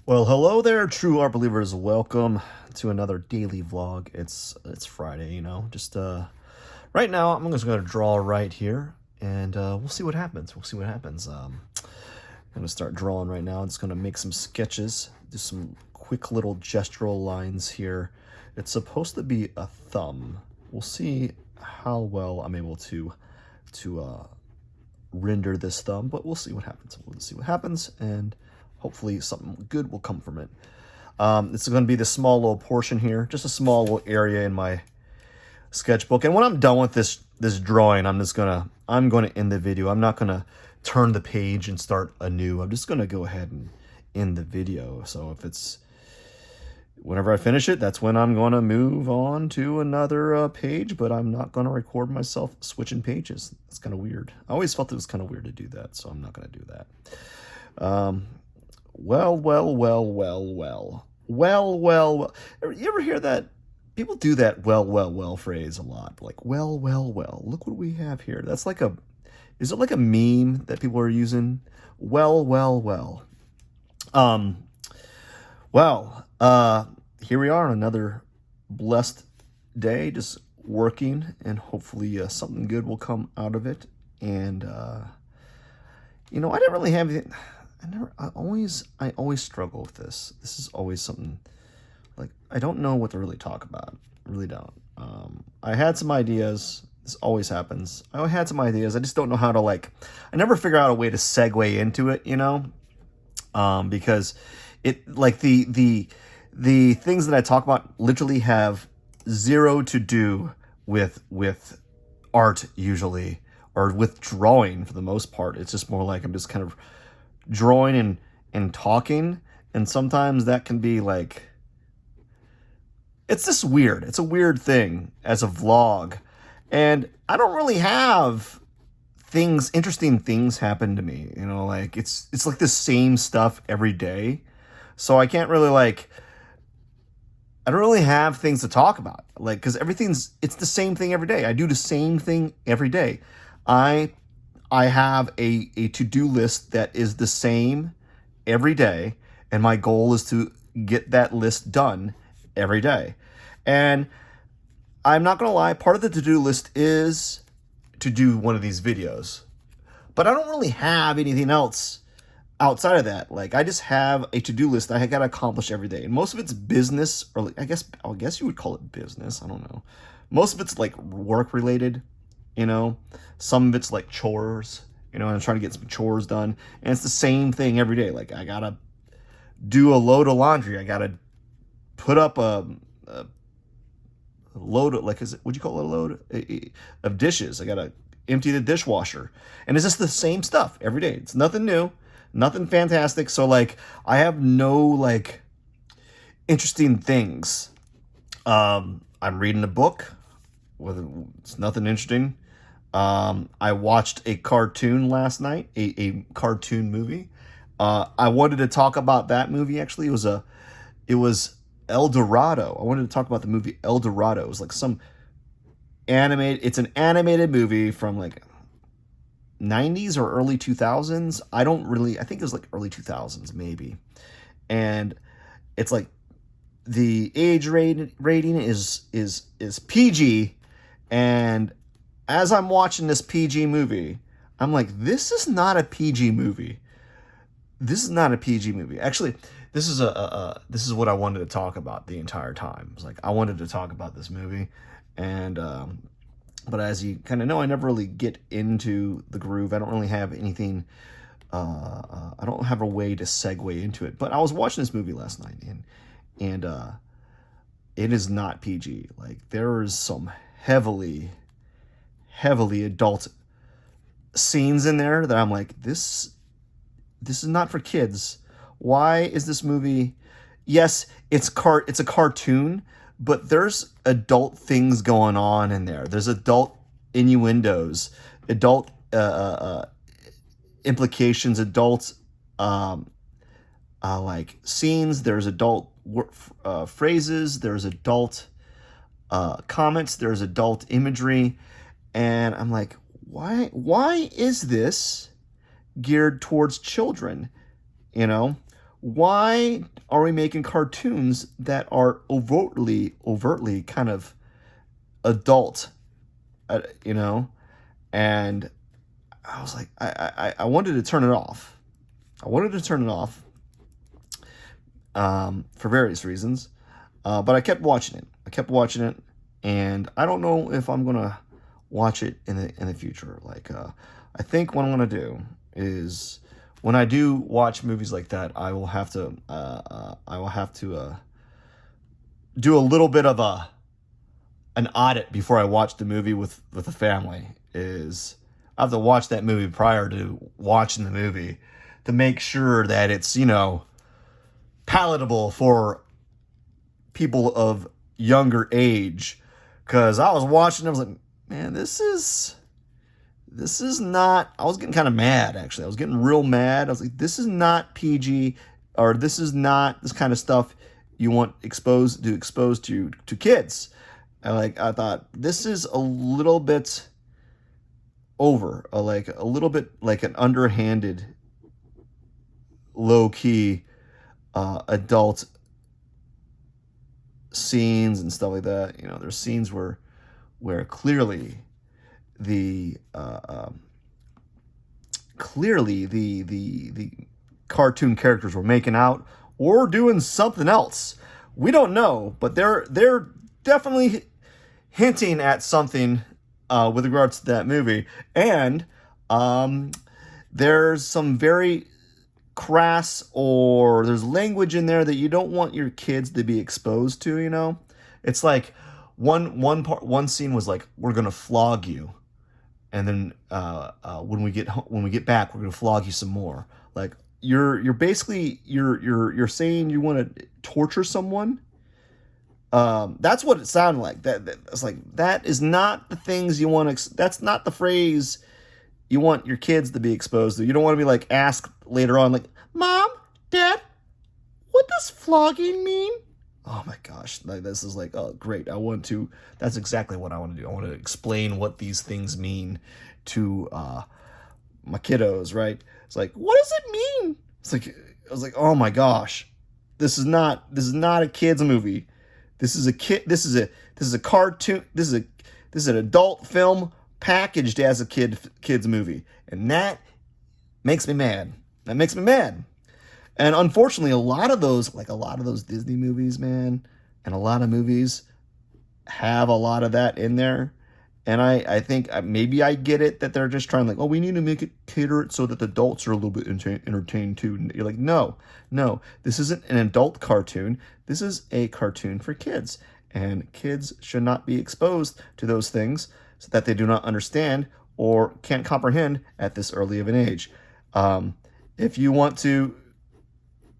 Well, hello there, true art believers. Welcome to another daily vlog. It's Friday, Just right now, I'm just gonna draw right here, and we'll see what happens. We'll see what happens. I'm gonna start drawing right now. I'm just gonna make some sketches, do some quick little gestural lines here. It's supposed to be a thumb. We'll see how well I'm able to render this thumb, but we'll see what happens. We'll see what happens, and hopefully something good will come from it. It's going to be this small little portion here, just a small little area in my sketchbook. And when I'm done with this drawing, I'm going to end the video. I'm not going to turn the page and start anew. I'm just going to go ahead and end the video. So whenever I finish it, that's when I'm going to move on to another page, but I'm not going to record myself switching pages. It's kind of weird. I always felt it was kind of weird to do that, so I'm not going to do that. Well. You ever hear that? People do that well phrase a lot. Like, well. Look what we have here. That's like is it like a meme that people are using? Well. Here we are on another blessed day, just working, and hopefully something good will come out of it. And I didn't really have anything. I always struggle with this. This is always something, like, I don't know what to really talk about. I really don't. I had some ideas. This always happens. I had some ideas. I just don't know how to, I never figure out a way to segue into it, because it, like, the things that I talk about literally have zero to do with art usually, or with drawing for the most part. It's just more like I'm just kind of drawing and talking, and sometimes that can be like, it's just weird. It's a weird thing as a vlog, and I don't really have interesting things happen to me, like it's like the same stuff every day, so I can't really, I don't really have things to talk about, because it's the same thing every day. I do the same thing every day. I have a to-do list that is the same every day, and my goal is to get that list done every day. And I'm not going to lie, part of the to-do list is to do one of these videos. But I don't really have anything else outside of that. Like, I just have a to-do list that I got to accomplish every day. And most of it's business, or I guess you would call it business. I don't know. Most of it's like work related. Some of it's like chores, and I'm trying to get some chores done, and it's the same thing every day. Like, I gotta do a load of laundry. I gotta put up a load of, would you call it a load of dishes? I gotta empty the dishwasher, and it's just the same stuff every day. It's nothing new, nothing fantastic. So, I have no, interesting things. I'm reading a book. It's nothing interesting. I watched a cartoon last night, a cartoon movie. I wanted to talk about that movie. Actually, it was El Dorado. I wanted to talk about the movie El Dorado. It was like it's an animated movie from 90s or early 2000s. I think it was early 2000s maybe. And it's like the age rating is PG, and as I'm watching this PG movie, I'm like, this is not a PG movie. This is not a PG movie. Actually, this is what I wanted to talk about the entire time. It's like, I wanted to talk about this movie, and but as you kind of know, I never really get into the groove. I don't really have anything. I don't have a way to segue into it. But I was watching this movie last night, and it is not PG. Like, there is some heavily adult scenes in there that I'm like, this is not for kids. Why is this movie? Yes, it's a cartoon, but there's adult things going on in there. There's adult innuendos, adult implications, adult scenes. There's adult phrases. There's adult comments. There's adult imagery. And I'm like, why is this geared towards children? why are we making cartoons that are overtly kind of adult, you know? And I was like, I wanted to turn it off. I wanted to turn it off for various reasons, but I kept watching it. And I don't know if I'm gonna watch it in the future. Like, I think what I'm gonna do is when I do watch movies like that, I will have to do a little bit of an audit before I watch the movie with the family. Is I have to watch that movie prior to watching the movie to make sure that it's, palatable for people of younger age. Because I was watching, I was like, man, this is not. I was getting kind of mad, actually. I was getting real mad. I was like, this is not PG, or this is not this kind of stuff you want expose to kids. And I thought this is a little bit over, like a little bit like an underhanded, low key adult scenes and stuff like that. There's scenes where clearly the cartoon characters were making out or doing something else. We don't know, but they're definitely hinting at something with regards to that movie. And there's some very crass, or there's language in there that you don't want your kids to be exposed to. It's like one scene was like, we're gonna flog you, and then when we get back, we're gonna flog you some more. Like, you're basically you're saying you want to torture someone. That's what it sounded like. It's like, that is not the things you want to. That's not the phrase you want your kids to be exposed to. You don't want to be like asked later on, like, Mom, Dad, what does flogging mean? Oh my gosh, this is like, oh great. That's exactly what I want to do. I want to explain what these things mean to my kiddos, right? It's like, what does it mean? It's like, I was like, oh my gosh, this is not a kid's movie. This is a cartoon. This is an adult film packaged as a kid's movie, and that makes me mad. And unfortunately, a lot of those Disney movies, man, and a lot of movies have a lot of that in there. And I think maybe I get it that they're just trying, like, oh, we need to make it cater it so that the adults are a little bit entertained too. And you're like, no, this isn't an adult cartoon. This is a cartoon for kids, and kids should not be exposed to those things so that they do not understand or can't comprehend at this early of an age. If you want to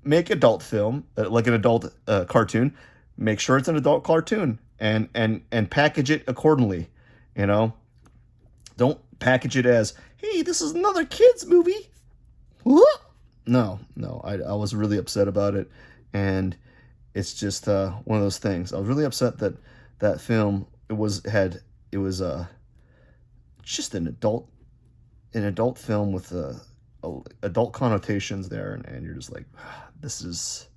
make adult film, like an adult cartoon, make sure it's an adult cartoon and package it accordingly. Don't package it as, hey, this is another kids movie. No, I was really upset about it, and it's just one of those things. I was really upset that film was just an adult film with adult connotations there, and you're just like, this is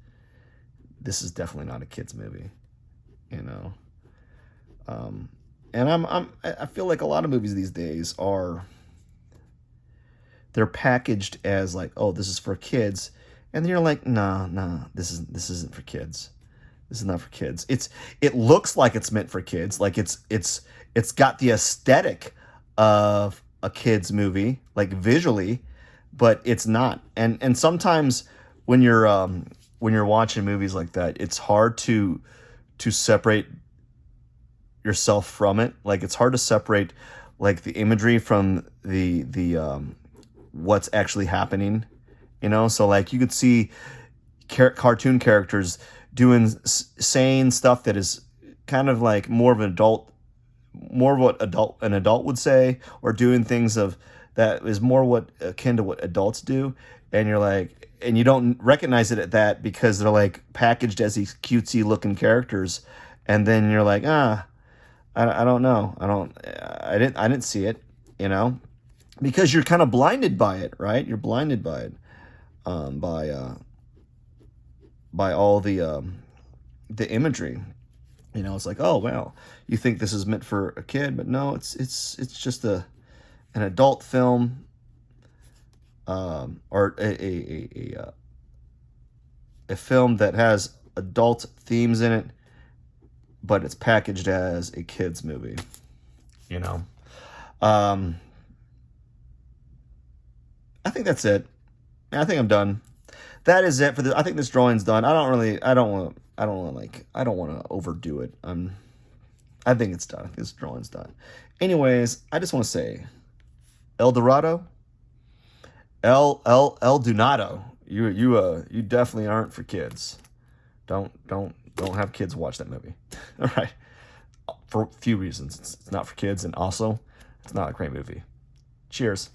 definitely not a kids movie, and I feel like a lot of movies these days they're packaged as like, oh, this is for kids, and then you're like, nah, this isn't for kids. This is not for kids. It looks like it's meant for kids, like it's got the aesthetic of a kids movie, like visually, but it's not. And sometimes when you're watching movies like that, it's hard to separate yourself from it. Like, it's hard to separate like the imagery from the what's actually happening. So like, you could see cartoon characters saying stuff that is kind of like more of what an adult would say, or doing things that is more akin to what adults do, and you're like, and you don't recognize it at that because they're like packaged as these cutesy looking characters, and then you're like, I don't know, I didn't see it, because you're kind of blinded by it, right? You're blinded by it, by all the imagery. You know, it's like, oh wow, you think this is meant for a kid, but no, it's just an adult film, or a film that has adult themes in it, but it's packaged as a kids movie. You know, I think that's it. I think I'm done. That is it for the. I think this drawing's done. I don't want to overdo it. I think it's done. I think this drawing's done. Anyways, I just want to say, El Dorado, El Donado. You definitely aren't for kids. Don't have kids watch that movie. All right, for a few reasons. It's not for kids, and also it's not a great movie. Cheers.